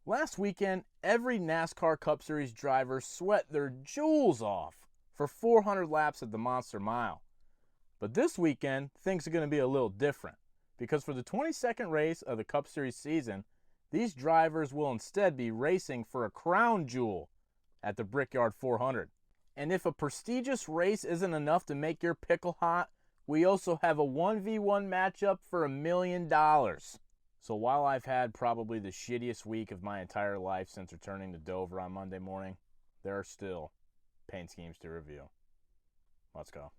Last weekend, every NASCAR Cup Series driver sweat their jewels off for 400 laps at the Monster Mile. But this weekend, things are going to be a little different, because for the 22nd race of the Cup Series season, these drivers will instead be racing for a crown jewel at the Brickyard 400. And if a prestigious race isn't enough to make your pickle hot, we also have a 1v1 matchup for $1 million. So while I've had probably the shittiest week of my entire life since returning to Dover on Monday morning, there are still paint schemes to review. Let's go.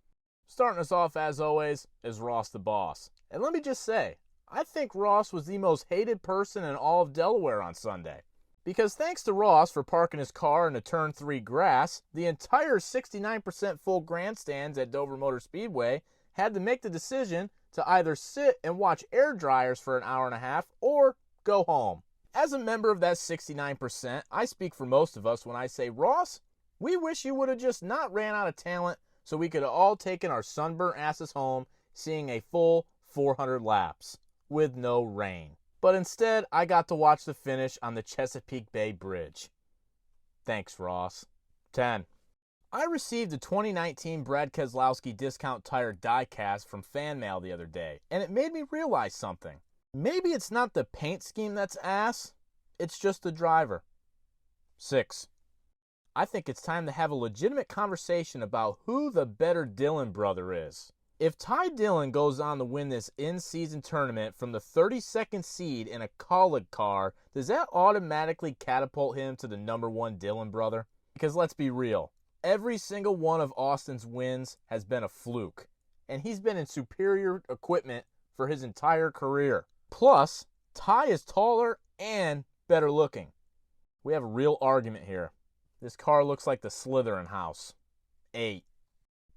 Starting us off, as always, is Ross the Boss. And let me just say, I think Ross was the most hated person in all of Delaware on Sunday. Because thanks to Ross for parking his car in a Turn 3 grass, the entire 69% full grandstands at Dover Motor Speedway had to make the decision to either sit and watch air dryers for an hour and a half or go home. As a member of that 69%, I speak for most of us when I say, Ross, we wish you would have just not ran out of talent so we could have all taken our sunburnt asses home seeing a full 400 laps with no rain. But instead, I got to watch the finish on the Chesapeake Bay Bridge. Thanks, Ross. 10. I received a 2019 Brad Keselowski discount tire diecast from fan mail the other day, and it made me realize something. Maybe it's not the paint scheme that's ass, it's just the driver. 6. I think it's time to have a legitimate conversation about who the better Dillon brother is. If Ty Dillon goes on to win this in-season tournament from the 32nd seed in a Kaulig car, does that automatically catapult him to the #1 Dillon brother? Because let's be real, every single one of Austin's wins has been a fluke, and he's been in superior equipment for his entire career. Plus, Ty is taller and better looking. We have a real argument here. This car looks like the Slytherin house. 8.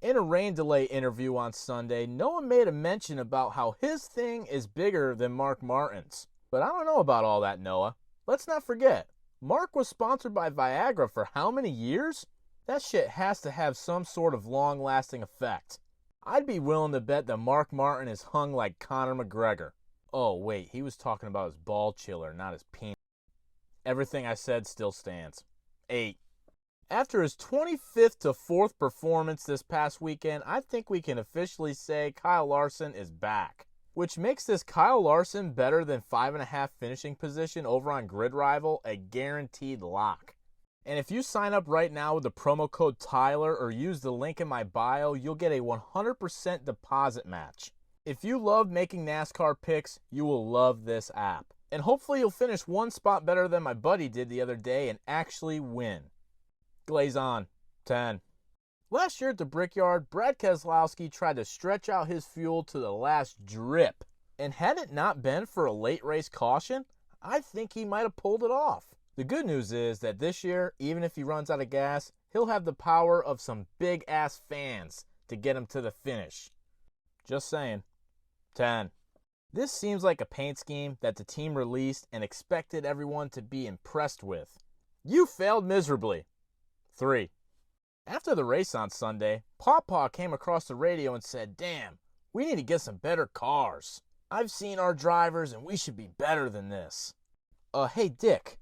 In a rain delay interview on Sunday, Noah made a mention about how his thing is bigger than Mark Martin's. But I don't know about all that, Noah. Let's not forget, Mark was sponsored by Viagra for how many years? That shit has to have some sort of long-lasting effect. I'd be willing to bet that Mark Martin is hung like Conor McGregor. Oh, wait, he was talking about his ball chiller, not his penis. Everything I said still stands. 8. After his 25th to 4th performance this past weekend, I think we can officially say Kyle Larson is back. Which makes this Kyle Larson better than 5.5 finishing position over on Grid Rival a guaranteed lock. And if you sign up right now with the promo code Tyler or use the link in my bio, you'll get a 100% deposit match. If you love making NASCAR picks, you will love this app. And hopefully you'll finish one spot better than my buddy did the other day and actually win. Glaze on. 10. Last year at the Brickyard, Brad Keselowski tried to stretch out his fuel to the last drip. And had it not been for a late race caution, I think he might have pulled it off. The good news is that this year, even if he runs out of gas, he'll have the power of some big-ass fans to get him to the finish. Just saying. 10. This seems like a paint scheme that the team released and expected everyone to be impressed with. You failed miserably. 3. After the race on Sunday, Pawpaw came across the radio and said, "Damn, we need to get some better cars. I've seen our drivers and we should be better than this." Hey Dick,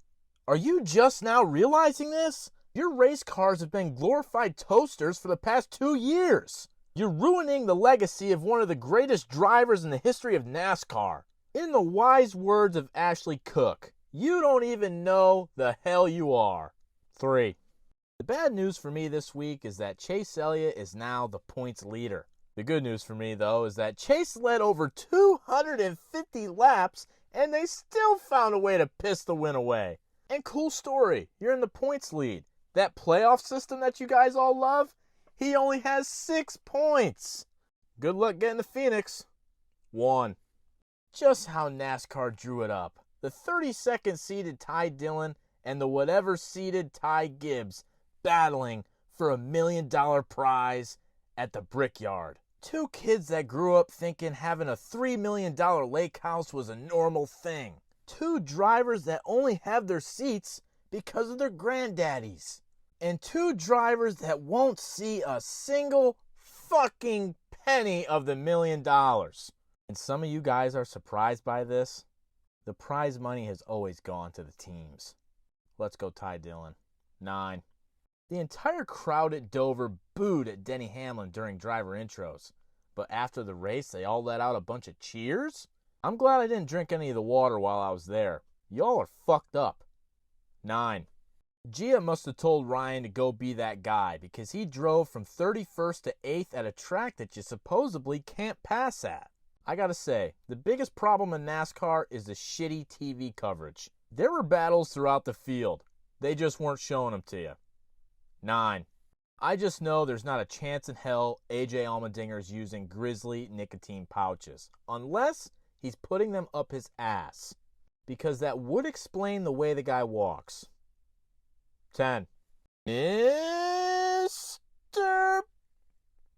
are you just now realizing this? Your race cars have been glorified toasters for the past 2 years. You're ruining the legacy of one of the greatest drivers in the history of NASCAR. In the wise words of Ashley Cook, you don't even know the hell you are. 3. The bad news for me this week is that Chase Elliott is now the points leader. The good news for me, though, is that Chase led over 250 laps and they still found a way to piss the win away. And cool story, you're in the points lead. That playoff system that you guys all love, he only has 6 points. Good luck getting to Phoenix. 1. Just how NASCAR drew it up. The 32nd seeded Ty Dillon and the whatever seeded Ty Gibbs battling for $1 million prize at the Brickyard. 2 kids that grew up thinking having a $3 million lake house was a normal thing. 2 drivers that only have their seats because of their granddaddies. And 2 drivers that won't see a single fucking penny of the $1 million. And some of you guys are surprised by this. The prize money has always gone to the teams. Let's go Ty Dillon. 9. The entire crowd at Dover booed at Denny Hamlin during driver intros, but after the race they all let out a bunch of cheers? I'm glad I didn't drink any of the water while I was there. Y'all are fucked up. 9. Gia must have told Ryan to go be that guy because he drove from 31st to 8th at a track that you supposedly can't pass at. I gotta say, the biggest problem in NASCAR is the shitty TV coverage. There were battles throughout the field. They just weren't showing them to you. 9. I just know there's not a chance in hell AJ Allmendinger's using Grizzly nicotine pouches, unless he's putting them up his ass, because that would explain the way the guy walks. 10. Mr.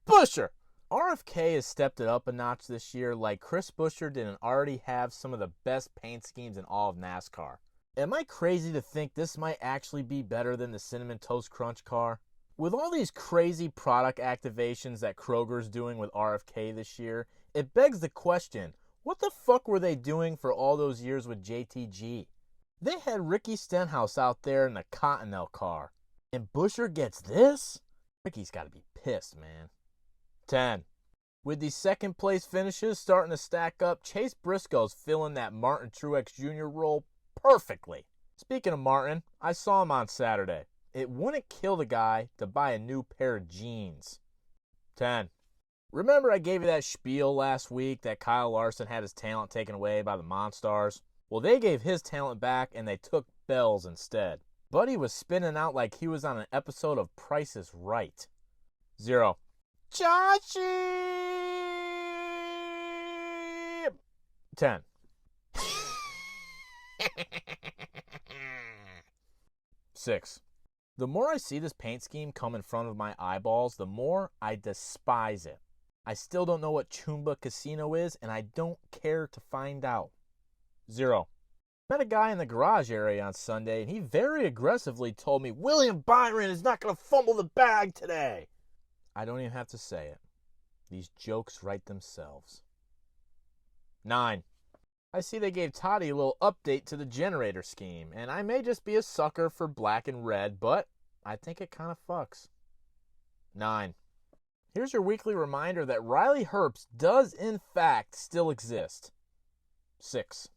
Buescher. RFK has stepped it up a notch this year like Chris Buescher didn't already have some of the best paint schemes in all of NASCAR. Am I crazy to think this might actually be better than the Cinnamon Toast Crunch car? With all these crazy product activations that Kroger's doing with RFK this year, it begs the question, what the fuck were they doing for all those years with JTG? They had Ricky Stenhouse out there in the Cottonelle car. And Buescher gets this? Ricky's got to be pissed, man. 10. With these second place finishes starting to stack up, Chase Briscoe's filling that Martin Truex Jr. role perfectly. Speaking of Martin, I saw him on Saturday. It wouldn't kill the guy to buy a new pair of jeans. 10. Remember I gave you that spiel last week that Kyle Larson had his talent taken away by the Monstars? Well, they gave his talent back and they took bells instead. Buddy was spinning out like he was on an episode of Price is Right. 0. Chachi! 10. Six. The more I see this paint scheme come in front of my eyeballs, the more I despise it. I still don't know what Chumba Casino is, and I don't care to find out. 0. Met a guy in the garage area on Sunday, and he very aggressively told me William Byron is not going to fumble the bag today. I don't even have to say it. These jokes write themselves. 9. I see they gave Toddy a little update to the generator scheme, and I may just be a sucker for black and red, but I think it kind of fucks. 9. Here's your weekly reminder that Riley Herbst does in fact still exist. 6.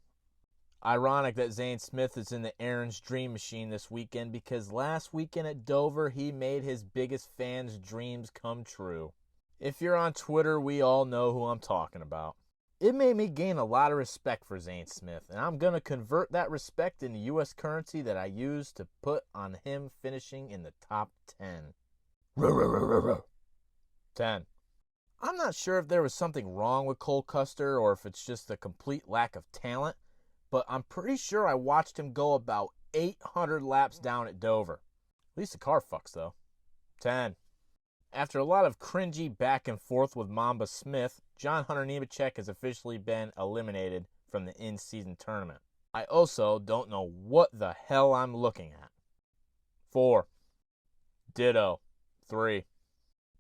Ironic that Zane Smith is in the Aaron's Dream Machine this weekend because last weekend at Dover he made his biggest fans' dreams come true. If you're on Twitter, we all know who I'm talking about. It made me gain a lot of respect for Zane Smith, and I'm going to convert that respect into U.S. currency that I use to put on him finishing in the top 10. 10. I'm not sure if there was something wrong with Cole Custer or if it's just a complete lack of talent, but I'm pretty sure I watched him go about 800 laps down at Dover. At least the car fucks, though. 10. After a lot of cringy back and forth with Mamba Smith, John Hunter Nemechek has officially been eliminated from the in-season tournament. I also don't know what the hell I'm looking at. 4. Ditto. 3.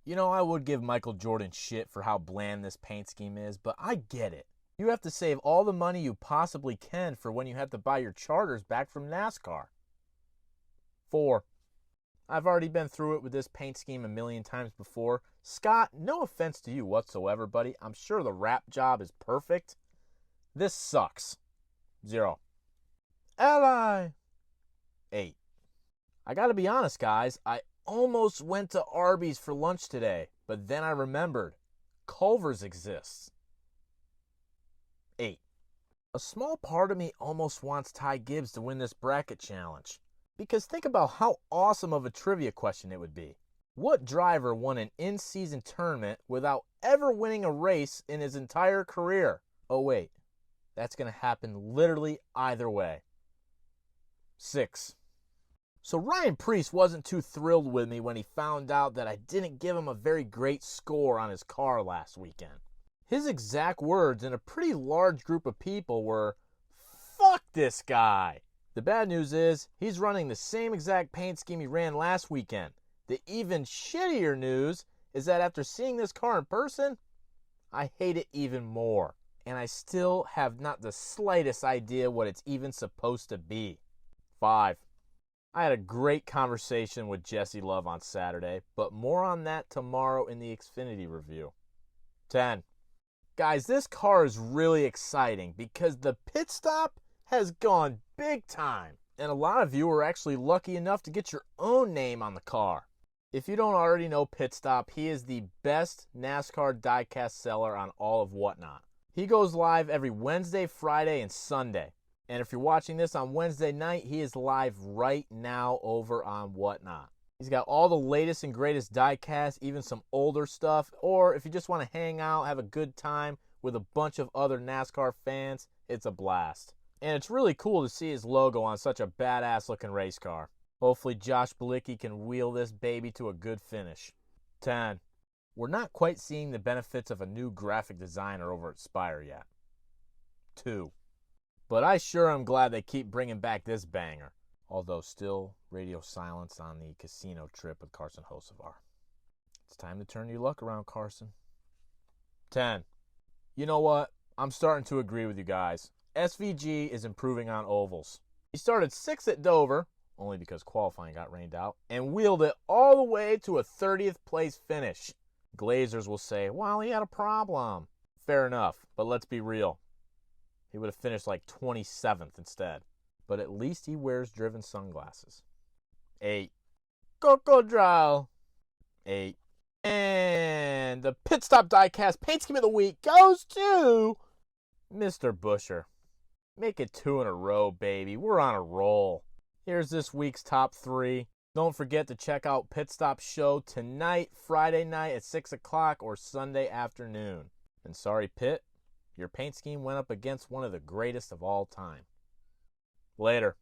You know, I would give Michael Jordan shit for how bland this paint scheme is, but I get it. You have to save all the money you possibly can for when you have to buy your charters back from NASCAR. 4. I've already been through it with this paint scheme a million times before. Scott, no offense to you whatsoever, buddy. I'm sure the wrap job is perfect. This sucks. 0. Ally. 8. I gotta be honest, guys. I almost went to Arby's for lunch today, but then I remembered Culver's exists. 8. A small part of me almost wants Ty Gibbs to win this bracket challenge. Because think about how awesome of a trivia question it would be. What driver won an in-season tournament without ever winning a race in his entire career? Oh wait, that's going to happen literally either way. 6. So Ryan Preece wasn't too thrilled with me when he found out that I didn't give him a very great score on his car last weekend. His exact words in a pretty large group of people were, "Fuck this guy." The bad news is, he's running the same exact paint scheme he ran last weekend. The even shittier news is that after seeing this car in person, I hate it even more. and I still have not the slightest idea what it's even supposed to be. 5. I had a great conversation with Jesse Love on Saturday, but more on that tomorrow in the Xfinity review. 10. Guys, this car is really exciting because the pit stop has gone big time, and a lot of you are actually lucky enough to get your own name on the car. If you don't already know Pit Stop, he is the best NASCAR diecast seller on all of Whatnot. He goes live every Wednesday, Friday, and Sunday. And if you're watching this on Wednesday night, he is live right now over on Whatnot. He's got all the latest and greatest diecast, even some older stuff. Or if you just want to hang out, have a good time with a bunch of other NASCAR fans, it's a blast. And it's really cool to see his logo on such a badass looking race car. Hopefully Josh Bilicki can wheel this baby to a good finish. 10. We're not quite seeing the benefits of a new graphic designer over at Spire yet. 2. But I sure am glad they keep bringing back this banger. Although still radio silence on the casino trip with Carson Hocevar. It's time to turn your luck around, Carson. 10. You know what? I'm starting to agree with you guys. SVG is improving on ovals. He started 6th at Dover, only because qualifying got rained out, and wheeled it all the way to a 30th place finish. Glazers will say, well, he had a problem. Fair enough, but let's be real. He would have finished like 27th instead. But at least he wears driven sunglasses. 8. Crocodile. 8. And the Pit Stop Diecast Paint Scheme of the Week goes to Mr. Busher. Make it 2 in a row, baby. We're on a roll. Here's this week's top 3. Don't forget to check out Pit Stop Show tonight, Friday night at 6 o'clock, or Sunday afternoon. And sorry, Pitt, your paint scheme went up against one of the greatest of all time. Later.